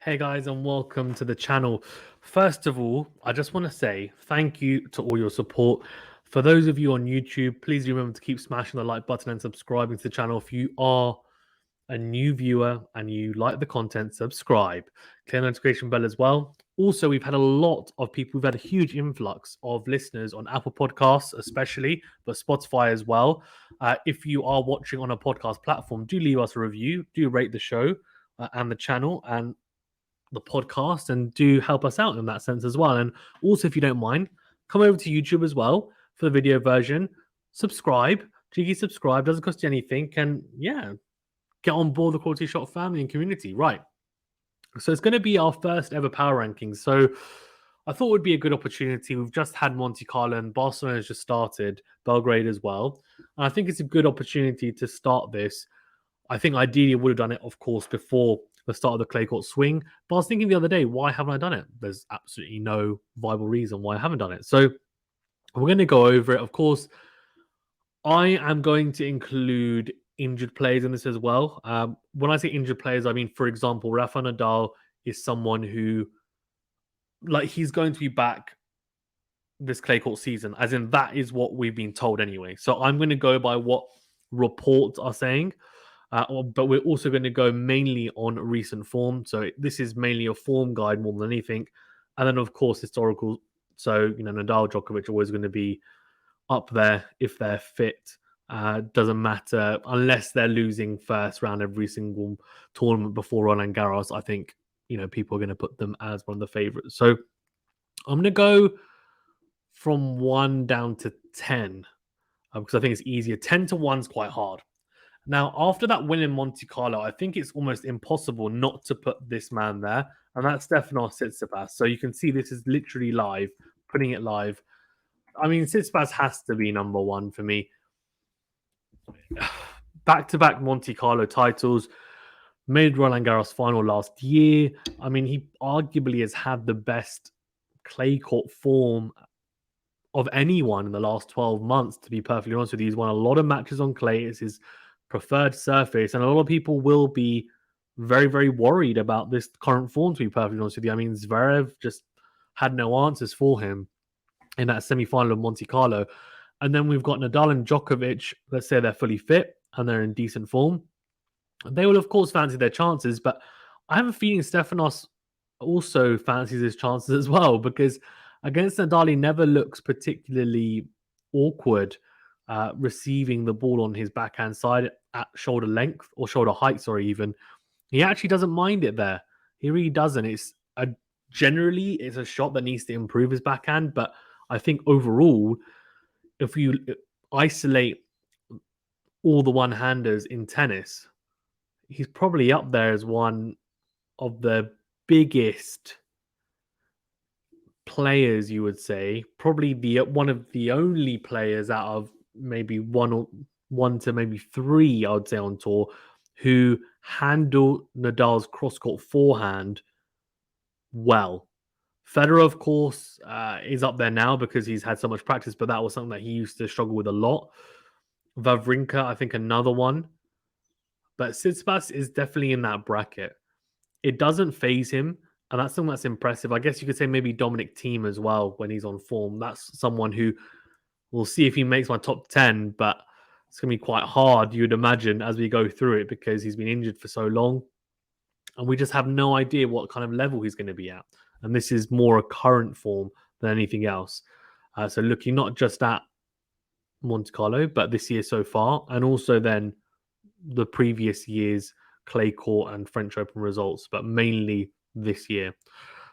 Hey guys, and welcome to the channel. First of all, I just want to say thank you to all your support. For those of you on YouTube, please remember to keep smashing the like button and subscribing to the channel. If you are a new viewer and you like the content, subscribe. Clear notification bell as well. Also, we've had a lot of people, we've had a huge influx of listeners on Apple Podcasts, especially, but Spotify as well. If you are watching on a podcast platform, do leave us a review, do rate the show and the channel. And the podcast and do help us out in that sense as well. And also, if you don't mind, come over to YouTube as well for the video version. Subscribe, cheeky subscribe, doesn't cost you anything. And yeah, get on board the Quality Shot family and community. Right. So it's going to be our first ever power rankings. So I thought it would be a good opportunity. We've just had Monte Carlo and Barcelona has just started, Belgrade as well. And I think it's a good opportunity to start this. I think ideally I would have done it, of course, before the start of the clay court swing. But I was thinking the other day, why haven't I done it? There's absolutely no viable reason why I haven't done it. So we're going to go over it. Of course, I am going to include injured players in this as well. When I say injured players, I mean, for example, Rafa Nadal is someone who, like, he's going to be back this clay court season, as in that is what we've been told anyway. So I'm going to go by what reports are saying. But we're also going to go mainly on recent form. So this is mainly a form guide more than anything. And then, of course, historical. So, Nadal, Djokovic always going to be up there if they're fit. Doesn't matter unless they're losing first round every single tournament before Roland Garros. I think, people are going to put them as one of the favorites. So I'm going to go from 1 down to 10 because I think it's easier. 10 to 1 is quite hard. Now, after that win in Monte Carlo, I think it's almost impossible not to put this man there, and that's Stefanos Tsitsipas. So you can see this is literally live, putting it live. I mean, Tsitsipas has to be number one for me. Back-to-back Monte Carlo titles, made Roland Garros final last year. I mean, he arguably has had the best clay court form of anyone in the last 12 months, to be perfectly honest with you. He's won a lot of matches on clay. It's his preferred surface, and a lot of people will be very, very worried about this current form, to be perfectly honest with you. I mean, Zverev just had no answers for him in that semi-final of Monte Carlo. And then we've got Nadal and Djokovic. Let's say they're fully fit and they're in decent form. They will, of course, fancy their chances, but I have a feeling Stefanos also fancies his chances as well, because against Nadal, he never looks particularly awkward receiving the ball on his backhand side at shoulder length or shoulder height, even. He actually doesn't mind it there. He really doesn't. Generally, it's a shot that needs to improve his backhand, but I think overall, if you isolate all the one-handers in tennis, he's probably up there as one of the biggest players, you would say. Probably one of the only players out of maybe one to maybe three, I would say, on tour, who handle Nadal's cross-court forehand well. Federer, of course, is up there now because he's had so much practice, but that was something that he used to struggle with a lot. Wawrinka, I think, another one. But Tsitsipas is definitely in that bracket. It doesn't phase him, and that's something that's impressive. I guess you could say maybe Dominic Thiem as well when he's on form. That's someone who we'll see if he makes my top 10, but it's going to be quite hard, you'd imagine, as we go through it because he's been injured for so long. And we just have no idea what kind of level he's going to be at. And this is more a current form than anything else. So looking not just at Monte Carlo, but this year so far, and also then the previous year's clay court and French Open results, but mainly this year.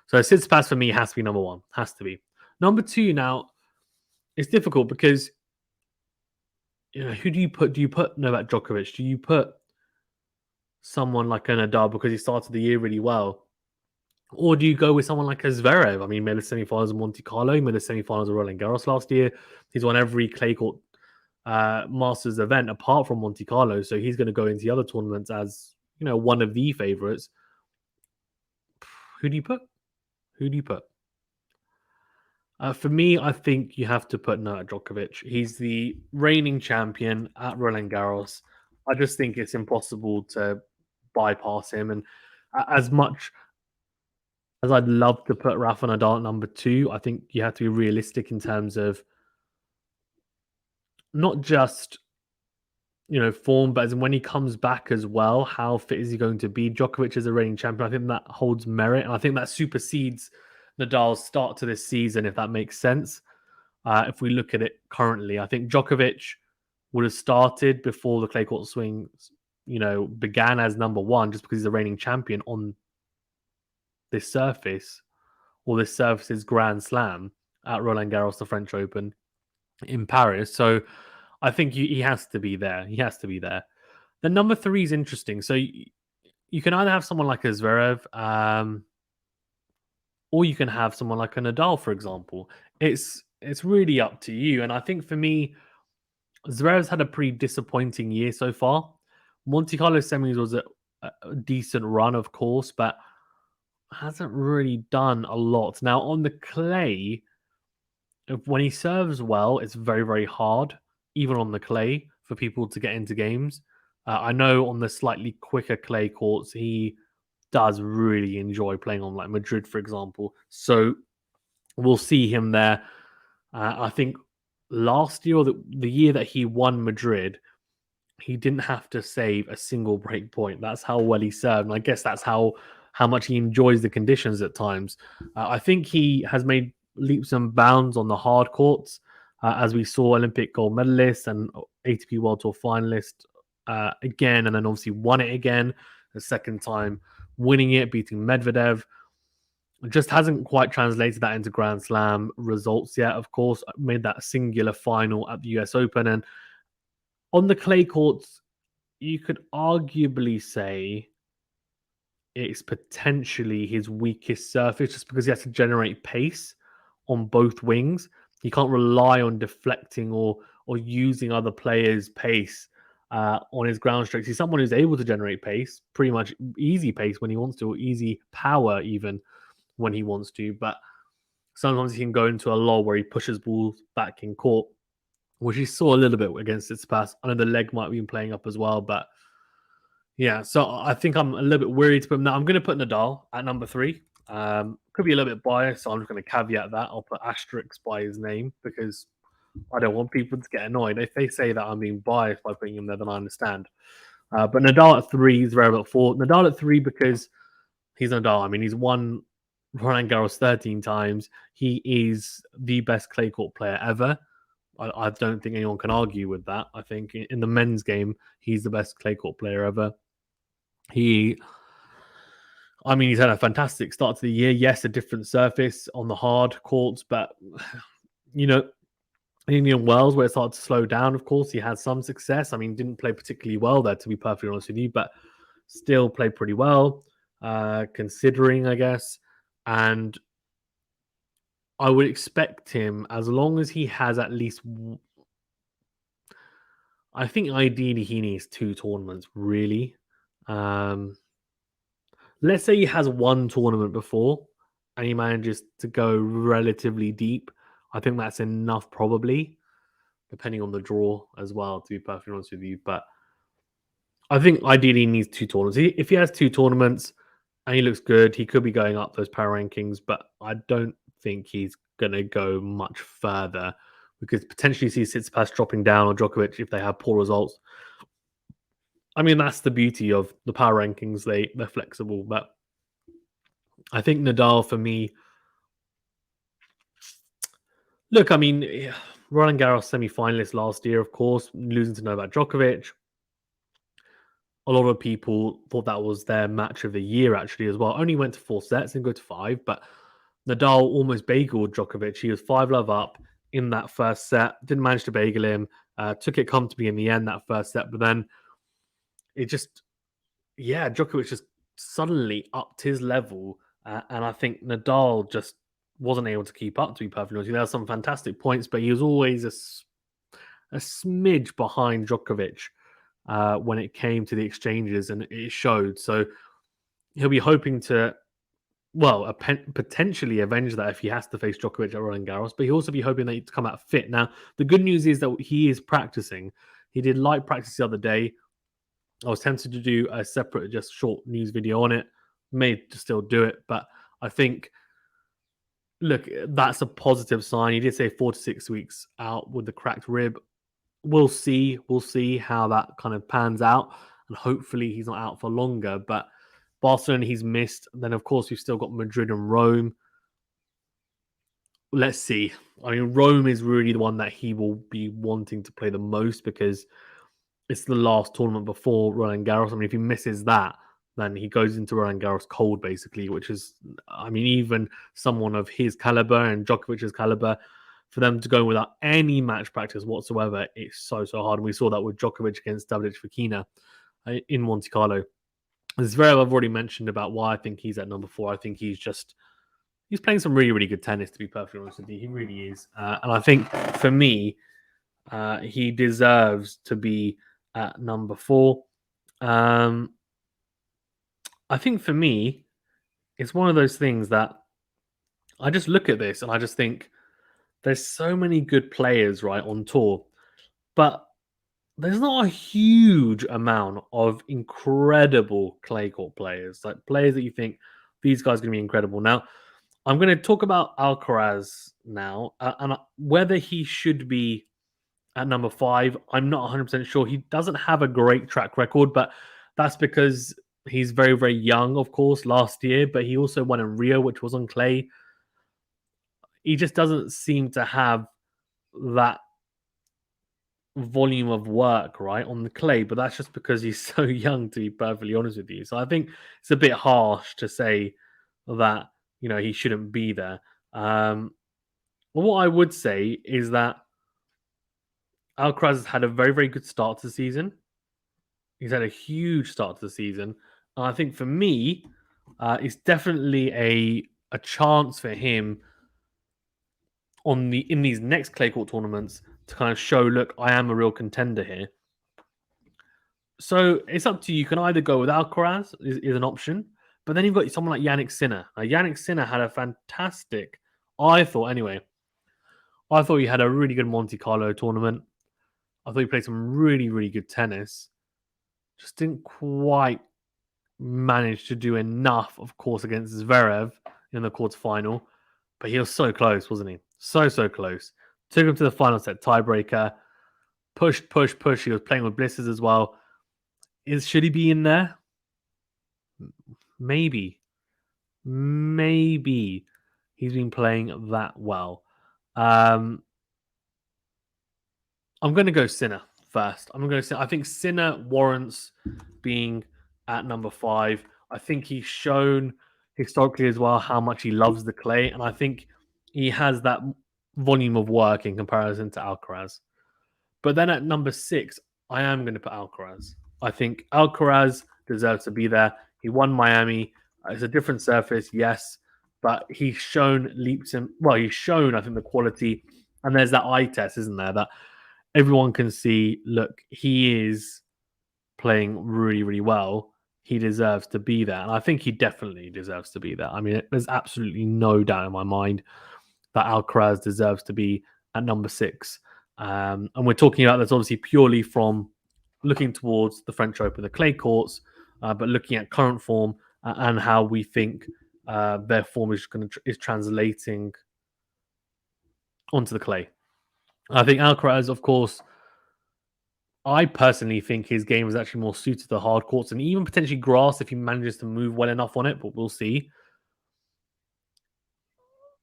So Tsitsipas for me has to be number one. Has to be. Number two now, it's difficult because who do you put? Do you put Novak Djokovic? Do you put someone like a Nadal because he started the year really well? Or do you go with someone like a Zverev? I mean, he made the semi-finals of Monte Carlo, he made the semi-finals of Roland Garros last year. He's won every clay court Masters event apart from Monte Carlo, so he's going to go into the other tournaments as one of the favorites. Who do you put? For me, I think you have to put Novak Djokovic. He's the reigning champion at Roland Garros. I just think it's impossible to bypass him. And as much as I'd love to put Rafa Nadal at number 2, I think you have to be realistic in terms of not just form, but as in when he comes back as well, how fit is he going to be? Djokovic is a reigning champion. I think that holds merit, and I think that supersedes Nadal's start to this season, if that makes sense. If we look at it currently, I think Djokovic would have started before the clay court swings, began as number 1, just because he's a reigning champion on this surface, or this surface's Grand Slam at Roland Garros, the French Open in Paris. So I think he has to be there. He has to be there. The number 3 is interesting. So you can either have someone like a Zverev, or you can have someone like a Nadal, for example. It's really up to you. And I think for me, Zverev's had a pretty disappointing year so far. Monte Carlo semis was a decent run, of course, but hasn't really done a lot. Now, on the clay, when he serves well, it's very, very hard, even on the clay, for people to get into games. I know on the slightly quicker clay courts, he does really enjoy playing on like Madrid, for example. So we'll see him there. I think last year, or the year that he won Madrid, he didn't have to save a single break point. That's how well he served. And I guess that's how much he enjoys the conditions at times. I think he has made leaps and bounds on the hard courts, as we saw Olympic gold medalist and ATP World Tour finalist again, and then obviously won it again the second time, winning it, beating Medvedev. Just hasn't quite translated that into Grand Slam results yet. Of course, made that singular final at the US Open, and on the clay courts, you could arguably say it's potentially his weakest surface, just because he has to generate pace on both wings. He can't rely on deflecting or using other players' pace on his ground strokes. He's someone who's able to generate pace, pretty much easy pace when he wants to, or easy power even when he wants to. But sometimes he can go into a lull where he pushes balls back in court, which he saw a little bit against Tsitsipas. I know the leg might have been playing up as well, but yeah. So I think I'm a little bit worried to put him now. I'm going to put Nadal at number 3. Could be a little bit biased, so I'm just going to caveat that. I'll put asterisks by his name because I don't want people to get annoyed. If they say that I'm being biased by putting him there, then I understand. But Nadal at 3, Zverev at 4. Nadal at 3 because he's Nadal. I mean, he's won Roland Garros 13 times. He is the best clay court player ever. I don't think anyone can argue with that. I think in the men's game, he's the best clay court player ever. He's had a fantastic start to the year. Yes, a different surface on the hard courts, but in Indian Wells, where it started to slow down, of course, he had some success. I mean, didn't play particularly well there, to be perfectly honest with you, but still played pretty well, considering, I guess. And I would expect him, as long as he has at least, I think ideally he needs 2 tournaments, really. Let's say he has 1 tournament before and he manages to go relatively deep. I think that's enough, probably, depending on the draw as well, to be perfectly honest with you. But I think ideally he needs 2 tournaments. If he has 2 tournaments and he looks good, he could be going up those power rankings, but I don't think he's going to go much further, because potentially see Tsitsipas dropping down, or Djokovic, if they have poor results. I mean, that's the beauty of the power rankings. They're flexible, but I think Nadal, for me, look, I mean, Roland Garros semi-finalist last year, of course, losing to Novak Djokovic. A lot of people thought that was their match of the year, actually, as well. Only went to 4 sets and go to 5, but Nadal almost bageled Djokovic. He was 5-love up in that first set, didn't manage to bagel him, took it comfortably in the end, that first set, but then it just, Djokovic just suddenly upped his level, and I think Nadal just wasn't able to keep up, to be perfectly honest. There were some fantastic points, but he was always a smidge behind Djokovic when it came to the exchanges, and it showed. So he'll be hoping to, potentially avenge that if he has to face Djokovic at Roland Garros, but he'll also be hoping that he'd come out fit. Now, the good news is that he is practicing. He did light practice the other day. I was tempted to do a separate, just short news video on it. May still do it, but I think, look, that's a positive sign. He did say 4 to 6 weeks out with the cracked rib. We'll see. We'll see how that kind of pans out. And hopefully he's not out for longer. But Barcelona, he's missed. Then, of course, we've still got Madrid and Rome. Let's see. I mean, Rome is really the one that he will be wanting to play the most because it's the last tournament before Roland Garros. I mean, if he misses that, then he goes into Roland Garros cold, basically, which is, I mean, even someone of his caliber and Djokovic's caliber, for them to go without any match practice whatsoever, it's so hard. And we saw that with Djokovic against David Fokina in Monte Carlo. Zverev, I've already mentioned about why I think he's at number 4. I think he's playing some really, really good tennis, to be perfectly honest with you. He really is. And I think for me, he deserves to be at number 4. I think for me, it's one of those things that I just look at this and I just think there's so many good players, right, on tour, but there's not a huge amount of incredible clay court players, like players that you think these guys are going to be incredible. Now, I'm going to talk about Alcaraz now, and whether he should be at number 5, I'm not 100% sure. He doesn't have a great track record, but that's because he's very, very young, of course, last year, but he also won in Rio, which was on clay. He just doesn't seem to have that volume of work, right, on the clay, but that's just because he's so young, to be perfectly honest with you. So I think it's a bit harsh to say that, he shouldn't be there. But what I would say is that Alcaraz has had a very, very good start to the season. He's had a huge start to the season. And I think for me, it's definitely a chance for him in these next clay court tournaments to kind of show, look, I am a real contender here. So it's up to you. You can either go with Alcaraz is an option, but then you've got someone like Yannick Sinner. Now, Yannick Sinner had a fantastic, I thought he had a really good Monte Carlo tournament. I thought he played some really, really good tennis. Just didn't quite manage to do enough, of course, against Zverev in the quarterfinal. But he was so close, wasn't he? So close. Took him to the final set tiebreaker. Pushed. He was playing with blisters as well. Should he be in there? Maybe. He's been playing that well. I'm going to go Sinner first. I think Sinner warrants being at number 5. I think he's shown historically as well how much he loves the clay, and I think he has that volume of work in comparison to Alcaraz. But then at number 6, I am going to put Alcaraz. I think Alcaraz deserves to be there. He won Miami. It's a different surface, yes, but he's shown leaps in. Well, he's shown, I think, the quality, and there's that eye test, isn't there? That everyone can see. Look, he is playing really, really well. He deserves to be there, and I think he definitely deserves to be there. I mean, there's absolutely no doubt in my mind that Alcaraz deserves to be at number 6. And we're talking about this obviously purely from looking towards the French Open, the clay courts, but looking at current form and how we think their form is translating onto the clay. I think Alcaraz, of course, I personally think his game is actually more suited to the hard courts and even potentially grass if he manages to move well enough on it, but we'll see.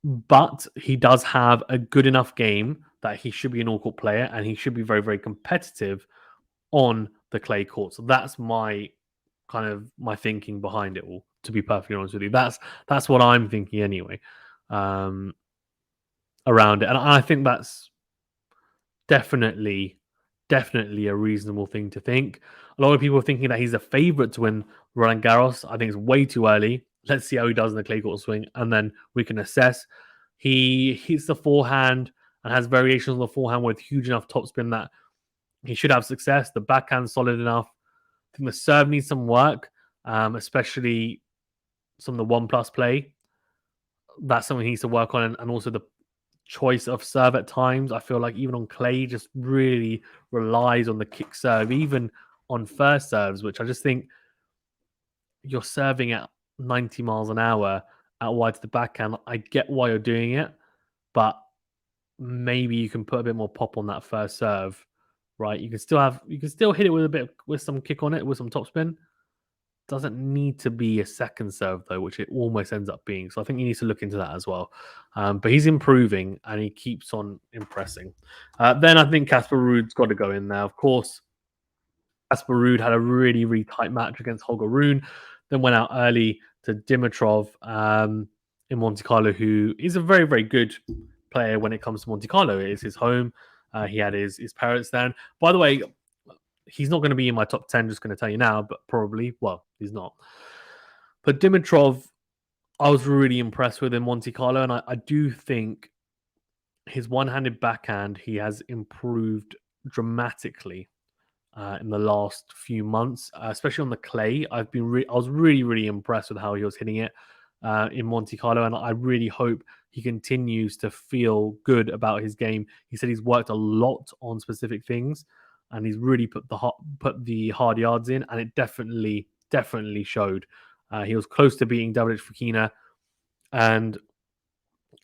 But he does have a good enough game that he should be an all-court player and he should be very, very competitive on the clay court. So that's my thinking behind it all, to be perfectly honest with you. That's what I'm thinking anyway, around it. And I think that's definitely a reasonable thing to think. A lot of people are thinking that he's a favorite to win Roland Garros. I think it's way too early. Let's see how he does in the clay court swing, and then we can assess. He hits the forehand and has variations on the forehand with huge enough topspin that he should have success. The backhand's solid enough. I think the serve needs some work, especially some of the 1+ play. That's something he needs to work on, and also the choice of serve at times. I feel like even on clay, just really relies on the kick serve, even on first serves, which I just think you're serving at 90 miles an hour out wide to the backhand. I get why you're doing it, but maybe you can put a bit more pop on that first serve, right? You can still hit it with a bit with some kick on it with some topspin. Doesn't need to be a second serve though, which it almost ends up being. So I think he needs to look into that as well. But he's improving and he keeps on impressing. Then I think Casper Ruud's got to go in there. Of course, Casper Ruud had a really, really tight match against Holger Rune, then went out early to Dimitrov in Monte Carlo, who is a very, very good player when it comes to Monte Carlo. It is his home. He had his parents there. And by the way, he's not going to be in my top 10, just going to tell you now, but probably, well, he's not. But Dimitrov, I was really impressed with in Monte Carlo, and I do think his one-handed backhand, he has improved dramatically in the last few months, especially on the clay. I was really, really impressed with how he was hitting it in Monte Carlo, and I really hope he continues to feel good about his game. He said he's worked a lot on specific things, and he's really put the hard yards in, and it definitely showed. He was close to beating David Fokina, and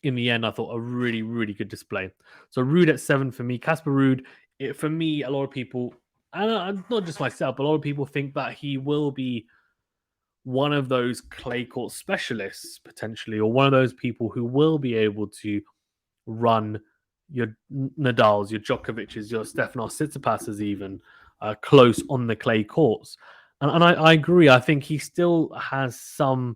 in the end, I thought a really, really good display. So Ruud at 7 for me. Casper Ruud, for me, a lot of people, and not just myself, but a lot of people think that he will be one of those clay court specialists potentially, or one of those people who will be able to run your Nadals, your Djokovic's, your Stefanos Tsitsipas's even close on the clay courts. And I agree. I think he still has some.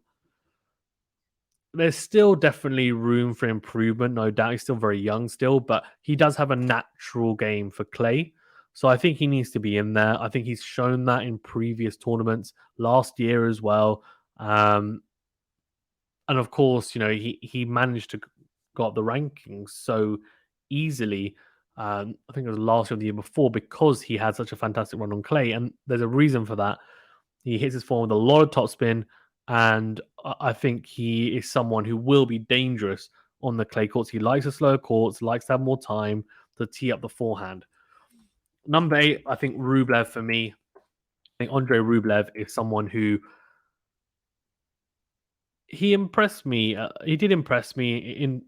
There's still definitely room for improvement, no doubt. He's still very young still, but he does have a natural game for clay. So I think he needs to be in there. I think he's shown that in previous tournaments last year as well. And of course, he managed to go up the rankings so easily. I think it was last year or the year before because he had such a fantastic run on clay. And there's a reason for that. He hits his form with a lot of topspin, and I think he is someone who will be dangerous on the clay courts. He likes the slower courts, likes to have more time to tee up the forehand. Number 8, I think Rublev for me. I think Andre Rublev is someone who he impressed me. He did impress me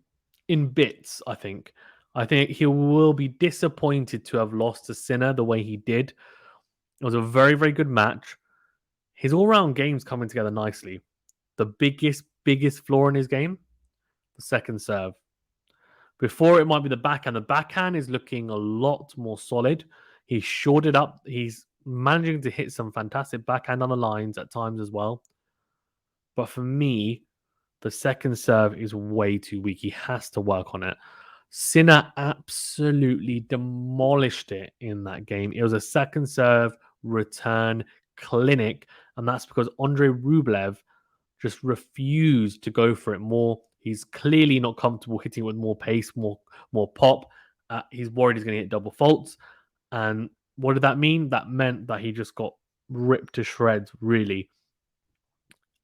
in bits. I think he will be disappointed to have lost to Sinner the way he did. It was a very, very good match. His all-round game's coming together nicely. The biggest flaw in his game, the second serve. Before it might be the backhand. The backhand is looking a lot more solid. He's shored it up. He's managing to hit some fantastic backhand on the lines at times as well. But for me, the second serve is way too weak. He has to work on it. Sinner absolutely demolished it in that game. It was a second serve return clinic, and that's because Andre Rublev just refused to go for it more. He's clearly not comfortable hitting with more pace, more pop. He's worried he's going to hit double faults. And what did that mean? That meant that he just got ripped to shreds, really.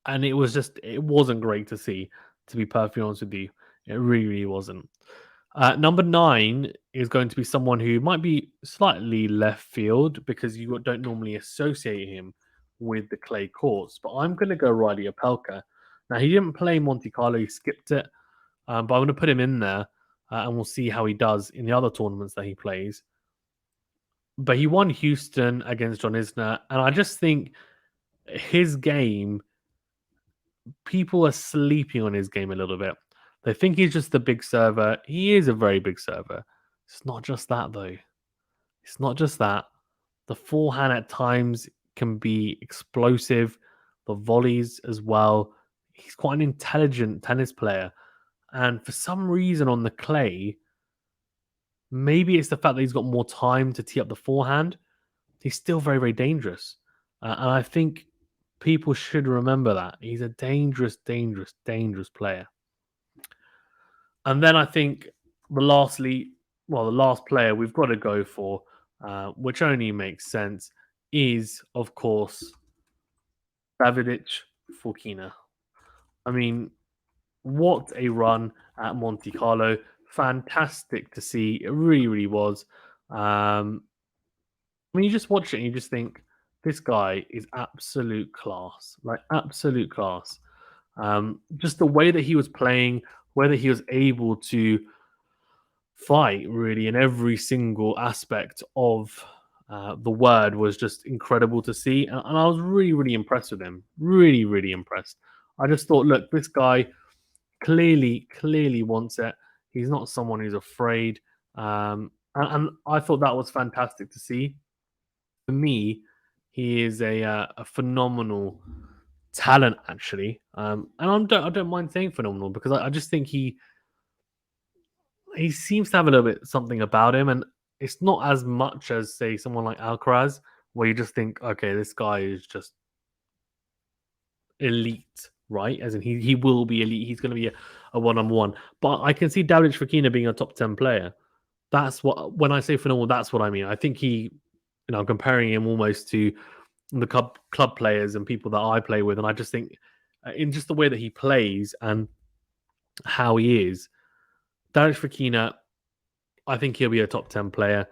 And it wasn't great to see, to be perfectly honest with you. It really, really wasn't. Number 9 is going to be someone who might be slightly left field because you don't normally associate him with the clay courts. But I'm going to go Riley Opelka. Now, he didn't play Monte Carlo, he skipped it. But I'm going to put him in there and we'll see how he does in the other tournaments that he plays. But he won Houston against John Isner. And I just think his game, people are sleeping on his game a little bit. They think he's just a big server. He is a very big server. It's not just that, though. It's not just that. The forehand at times can be explosive. The volleys as well. He's quite an intelligent tennis player. And for some reason on the clay, maybe it's the fact that he's got more time to tee up the forehand. He's still very, very dangerous. And I think people should remember that. He's a dangerous player. And then I think the last player we've got to go for, which only makes sense, is, of course, David Fokina. I mean, what a run at Monte Carlo. Fantastic to see. It really, really was. When you just watch it and you just think, this guy is absolute class. Like, absolute class. Just the way that he was playing, whether he was able to fight really in every single aspect of the word was just incredible to see. And I was really, really impressed with him. Really, really impressed. I just thought, look, this guy clearly wants it. He's not someone who's afraid. And I thought that was fantastic to see. For me, he is a phenomenal talent, actually. And I don't mind saying phenomenal because I just think he seems to have a little bit something about him, and it's not as much as say someone like Alcaraz, where you just think, okay, this guy is just elite, right? As in he will be elite. He's going to be a one-on-one. But I can see David Fokina being a top 10 player. That's what when I say phenomenal, that's what I mean. I think I'm comparing him almost to the club players and people that I play with, and I just think in just the way that he plays and how he is, David Fokina, I think he'll be a top 10 player.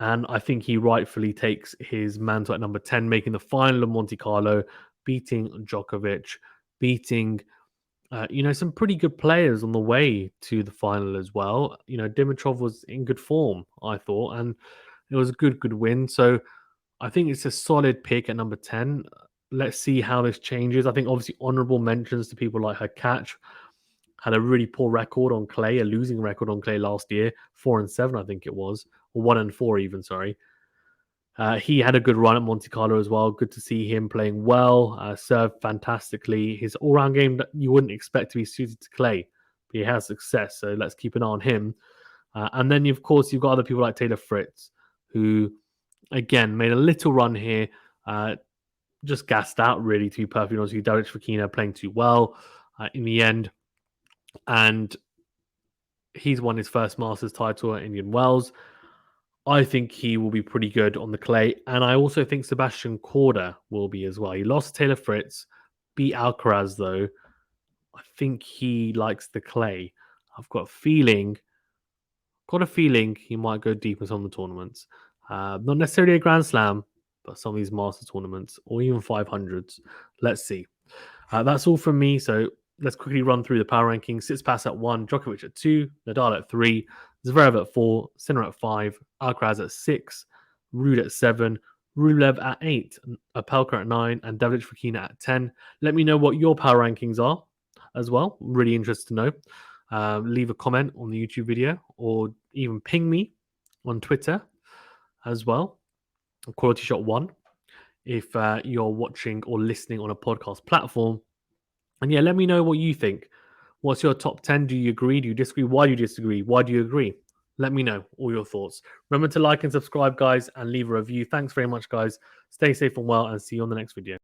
And I think he rightfully takes his mantle at number 10, making the final of Monte Carlo, beating Djokovic, beating, some pretty good players on the way to the final as well. Dimitrov was in good form, I thought, and it was a good win. So I think it's a solid pick at number 10. Let's see how this changes. I think obviously honorable mentions to people like Hurkacz, had a really poor record on clay, a losing record on clay last year, 4-7, I think it was, or 1-4 even. Sorry, he had a good run at Monte Carlo as well. Good to see him playing well, served fantastically. His all-round game that you wouldn't expect to be suited to clay, but he has success. So let's keep an eye on him. And then of course you've got other people like Taylor Fritz, who again made a little run here. Just gassed out, really, to be perfectly honest with you. Daric Fokina playing too well in the end. And he's won his first Masters title at Indian Wells. I think he will be pretty good on the clay. And I also think Sebastian Korda will be as well. He lost Taylor Fritz, beat Alcaraz, though. I think he likes the clay. I've got a feeling he might go deep in some of the tournaments. Not necessarily a Grand Slam, but some of these Master tournaments or even 500s. Let's see. That's all from me. So let's quickly run through the power rankings. Tsitsipas at 1, Djokovic at 2, Nadal at 3, Zverev at 4, Sinner at 5, Alcaraz at 6, Ruud at 7, Rublev at 8, Apelka at 9, and David Fokina at 10. Let me know what your power rankings are as well. Really interested to know. Leave a comment on the YouTube video or even ping me on Twitter as well. QualityShot 1 if you're watching or listening on a podcast platform. And yeah, let me know what you think. What's your top 10? Do you agree? Do you disagree? Why do you disagree? Why do you agree? Let me know all your thoughts. Remember to like and subscribe, guys, and leave a review. Thanks very much, guys. Stay safe and well, and see you on the next video.